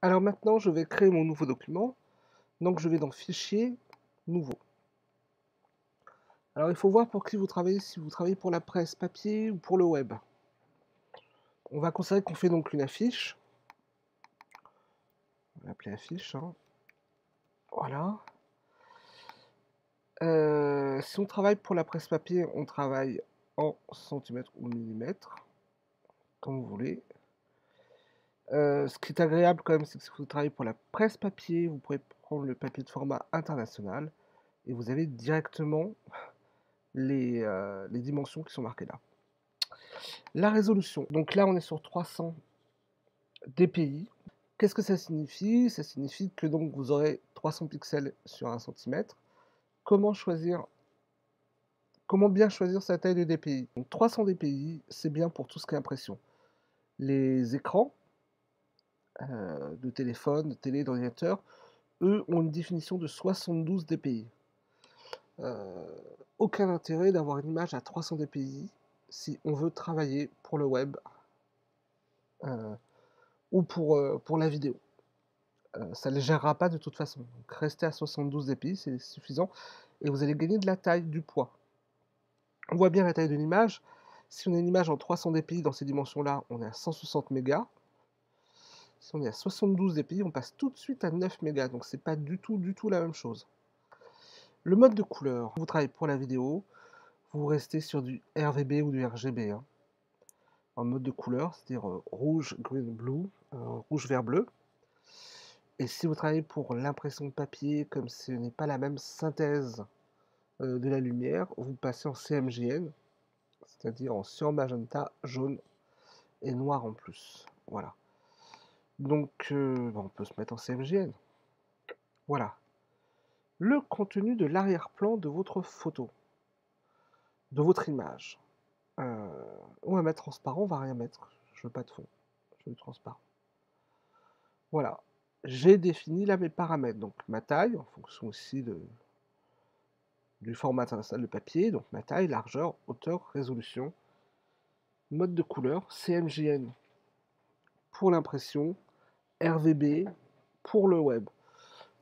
Alors maintenant, je vais créer mon nouveau document. Donc je vais dans Fichier, Nouveau. Alors il faut voir pour qui vous travaillez, si vous travaillez pour la presse papier ou pour le web. On va considérer qu'on fait donc une affiche. On va l'appeler affiche, hein. Voilà. Si on travaille pour la presse papier, on travaille en centimètres ou millimètres, comme vous voulez. Ce qui est agréable quand même, c'est que si vous travaillez pour la presse papier, vous pouvez prendre le papier de format international et vous avez directement les dimensions qui sont marquées là. La résolution, donc là on est sur 300 dpi. Qu'est-ce que ça signifie? Ça signifie que donc vous aurez 300 pixels sur 1 centimètre. Comment bien choisir sa taille de dpi? Donc 300 dpi, c'est bien pour tout ce qui est impression. Les écrans de téléphone, de télé, d'ordinateur, eux ont une définition de 72 dpi. Aucun intérêt d'avoir une image à 300 dpi si on veut travailler pour le web ou pour la vidéo. Ça ne les gérera pas de toute façon. Donc restez à 72 dpi, c'est suffisant et vous allez gagner de la taille, du poids. On voit bien la taille de l'image. Si on a une image en 300 dpi dans ces dimensions-là, on est à 160 mégas. Si on est à 72 dpi, on passe tout de suite à 9 mégas, donc c'est pas du tout la même chose. Le mode de couleur, vous travaillez pour la vidéo, vous restez sur du RVB ou du RGB, hein. En mode de couleur, c'est-à-dire rouge, green, blue, rouge, vert, bleu. Et si vous travaillez pour l'impression de papier, comme ce n'est pas la même synthèse de la lumière, vous passez en CMJN, c'est-à-dire en cyan, magenta, jaune et noir en plus. Voilà. Donc, on peut se mettre en CMJN. Voilà. Le contenu de l'arrière-plan de votre photo, de votre image. On va mettre transparent, on va rien mettre. Je veux pas de fond. Je veux du transparent. Voilà. J'ai défini là mes paramètres. Donc ma taille, en fonction aussi du format international de papier. Donc ma taille, largeur, hauteur, résolution. Mode de couleur, CMJN pour l'impression, RVB pour le web.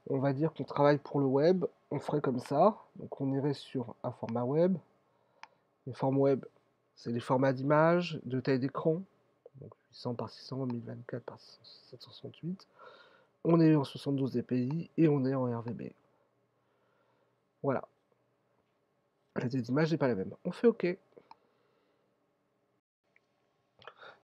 On va dire qu'on travaille pour le web, on ferait comme ça. Donc on irait sur un format web. Les formes web, c'est les formats d'image, de taille d'écran. Donc 800 par 600, 1024 par 768. On est en 72 dpi et on est en RVB. Voilà. La taille d'image n'est pas la même. On fait OK.